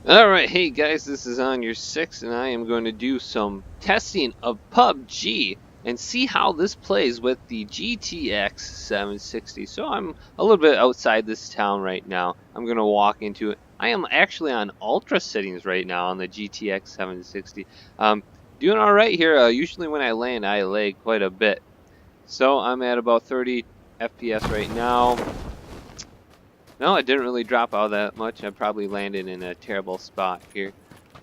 Alright, hey guys, this is on your 6 and I am going to do some testing of PUBG and see how this plays with the GTX 760. So I'm a little bit outside this town right now. I'm going to walk into it. I am actually on ultra settings right now on the GTX 760. Doing alright here. Usually when I land I lag quite a bit. So I'm at about 30 FPS right now. No, it didn't really drop out that much. I probably landed in a terrible spot here.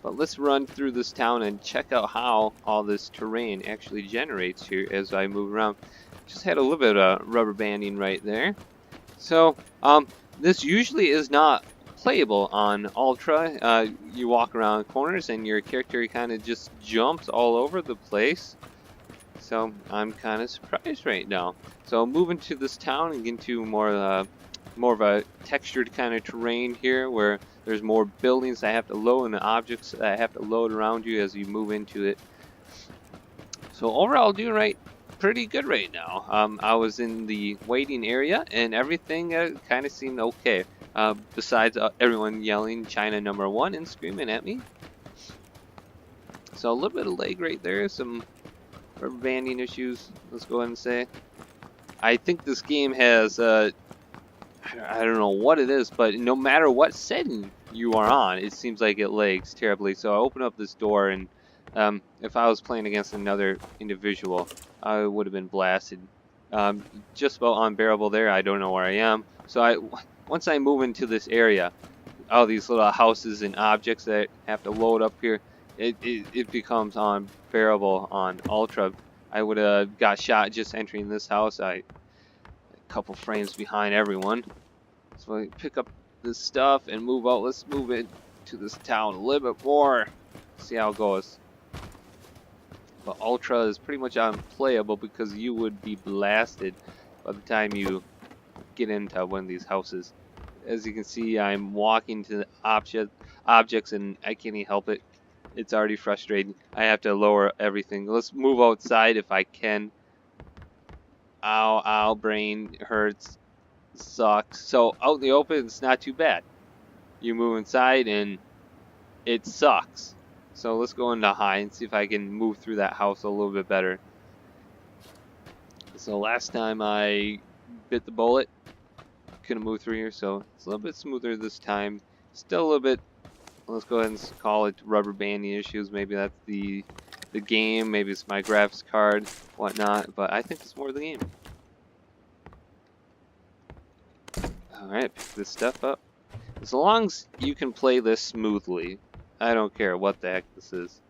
But let's run through this town and check out how all this terrain actually generates here as I move around. Just had a little bit of rubber banding right there. So, this usually is not playable on Ultra. You walk around corners and your character kind of just jumps all over the place. So, I'm kind of surprised right now. So, moving to this town and into more of a textured kind of terrain here where there's more buildings I have to load and objects that I have to load around you as you move into it. So overall doing pretty good right now. I was in the waiting area and everything kind of seemed okay. Besides everyone yelling China #1 and screaming at me. So a little bit of lag right there, some rubber banding issues, let's go ahead and say. I think this game has I don't know what it is, but no matter what setting you are on, it seems like it lags terribly. So I open up this door, and if I was playing against another individual, I would have been blasted. Just about unbearable there. I don't know where I am. So once I move into this area, all these little houses and objects that I have to load up here, it becomes unbearable on Ultra. I would have got shot just entering this house. A couple frames behind everyone. So I pick up this stuff and move out. Let's move it to this town a little bit more. See how it goes. But Ultra is pretty much unplayable because you would be blasted by the time you get into one of these houses. As you can see, I'm walking to the objects and I can't even help it. It's already frustrating. I have to lower everything. Let's move outside if I can. Ow, ow, brain hurts. Sucks. So out in the open, it's not too bad. You move inside and it sucks. So let's go into high and see if I can move through that house a little bit better. So last time I bit the bullet, couldn't move through here, so it's a little bit smoother this time. Still a little bit, let's go ahead and call it rubber banding issues. Maybe that's the game, maybe it's my graphics card, whatnot, but I think it's more the game. Alright, pick this stuff up. As long as you can play this smoothly, I don't care what the heck this is.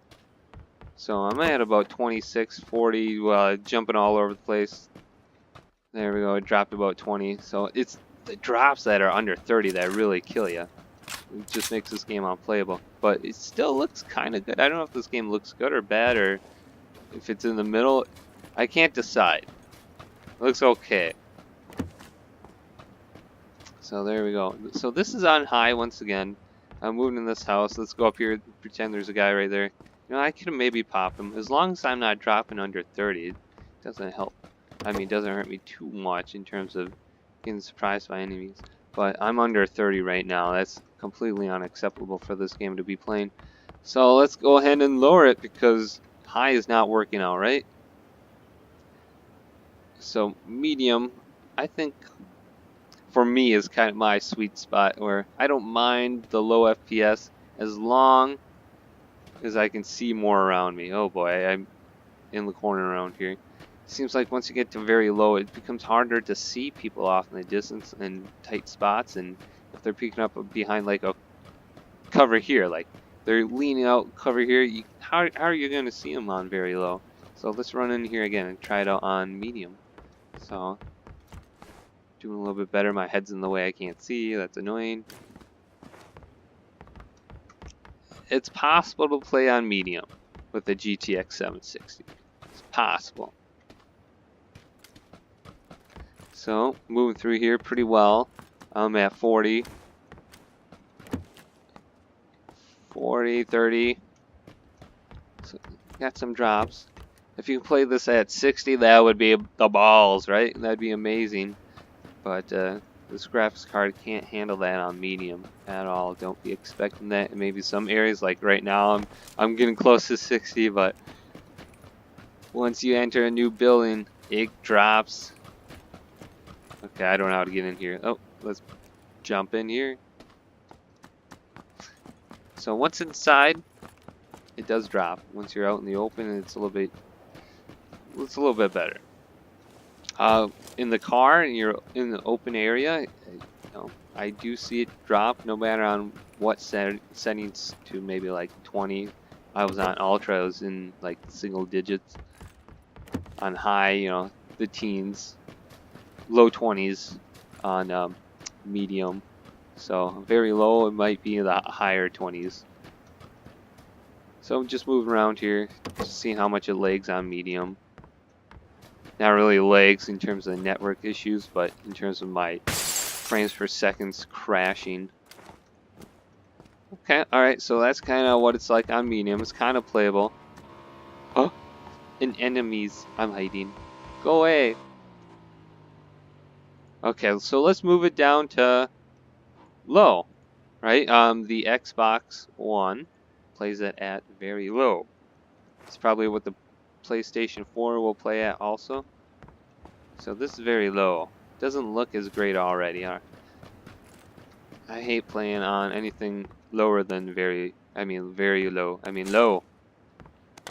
So I'm at about 26, 40, jumping all over the place. There we go, it dropped about 20. So it's the drops that are under 30 that really kill you. It just makes this game unplayable. But it still looks kind of good. I don't know if this game looks good or bad or if it's in the middle. I can't decide. It looks okay. So there we go. So this is on high once again. I'm moving in this house. Let's go up here and pretend there's a guy right there. You know, I could maybe pop him. As long as I'm not dropping under 30, it doesn't help. I mean, it doesn't hurt me too much in terms of getting surprised by enemies. But I'm under 30 right now. That's completely unacceptable for this game to be playing. So let's go ahead and lower it because high is not working out, right? So medium, I think, for me is kind of my sweet spot where I don't mind the low FPS as long as I can see more around me. Oh boy, I'm in the corner around here. Seems like once you get to very low, it becomes harder to see people off in the distance in tight spots, and if they're peeking up behind like a cover here, like they're leaning out cover here, how are you going to see them on very low? So let's run in here again and try it out on medium. So doing a little bit better. My head's in the way. I can't see. That's annoying. It's possible to play on medium with the GTX 760. It's possible. So moving through here pretty well. I'm at 40, 30. So got some drops. If you play this at 60, that would be the balls, right? That'd be amazing. But This graphics card can't handle that on medium at all. Don't be expecting that. And maybe some areas, like right now, I'm getting close to 60, but once you enter a new building, it drops. Okay, I don't know how to get in here. Oh, let's jump in here. So once inside, it does drop. Once you're out in the open, it's a little bit better. In the car, and you're in the open area, I do see it drop no matter on what settings to maybe like 20. I was on ultra, I was in like single digits. On high, the teens, low 20s on medium. So very low, it might be the higher 20s. So I'm just moving around here, just seeing how much it lags on medium. Not really lags in terms of the network issues, but in terms of my frames per second crashing. Okay, alright, so that's kind of what it's like on medium. It's kind of playable. Oh, and enemies, I'm hiding. Go away. Okay, so let's move it down to low, right? The Xbox One plays it at very low. It's probably what the PlayStation 4 will play at also. So this is very low. Doesn't look as great already. I hate playing on anything lower than very low. Low.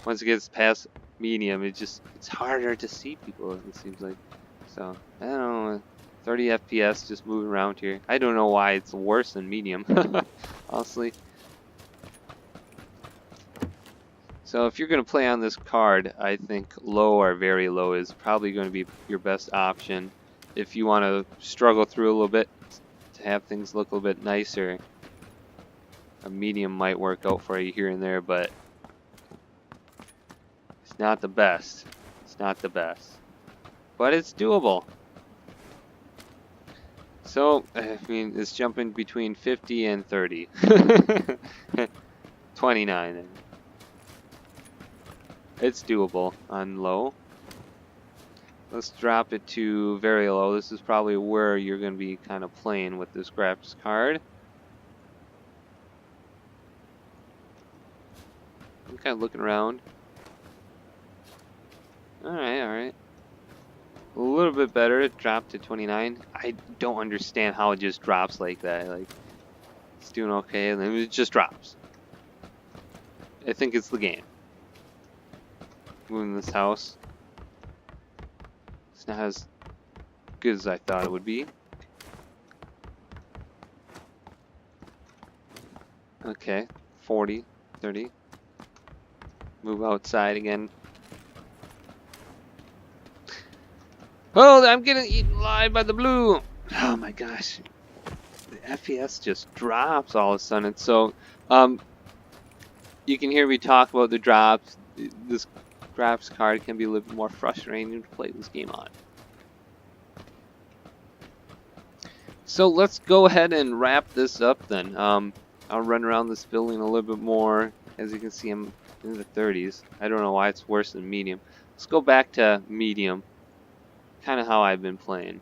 Once it gets past medium, it's harder to see people, it seems like. So, I don't know, 30 FPS just moving around here. I don't know why it's worse than medium, honestly. So if you're going to play on this card, I think low or very low is probably going to be your best option. If you want to struggle through a little bit to have things look a little bit nicer, a medium might work out for you here and there, but it's not the best. It's not the best. But it's doable. So, it's jumping between 50 and 30. 29 then. It's doable on low. Let's drop it to very low. This is probably where you're going to be kind of playing with this graphics card. I'm kind of looking around. Alright. A little bit better. It dropped to 29. I don't understand how it just drops like that. Like, it's doing okay, and then it just drops. I think it's the game. Moving this house. It's not as good as I thought it would be. Okay, 40, 30. Move outside again. Oh, I'm getting eaten alive by the blue. Oh my gosh. The FPS just drops all of a sudden. So, you can hear me talk about the drops. This graphics card can be a little bit more frustrating to play this game on. So let's go ahead and wrap this up then. I'll run around this building a little bit more. As you can see, I'm in the 30s. I don't know why it's worse than medium. Let's go back to medium. Kind of how I've been playing.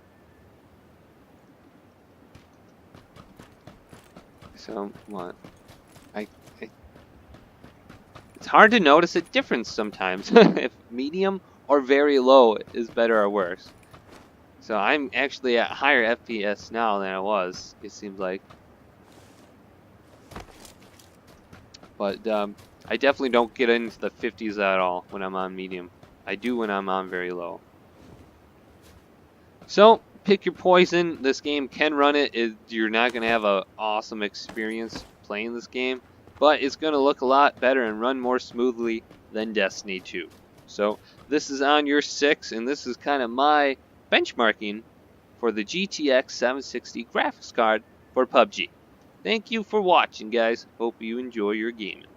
So, what? It's hard to notice a difference sometimes if medium or very low is better or worse. So I'm actually at higher FPS now than I was, it seems like. But I definitely don't get into the 50s at all when I'm on medium. I do when I'm on very low. So, pick your poison. This game can run it. You're not going to have an awesome experience playing this game, but it's going to look a lot better and run more smoothly than Destiny 2. So, this is on YourSix, and this is kind of my benchmarking for the GTX 760 graphics card for PUBG. Thank you for watching, guys. Hope you enjoy your gaming.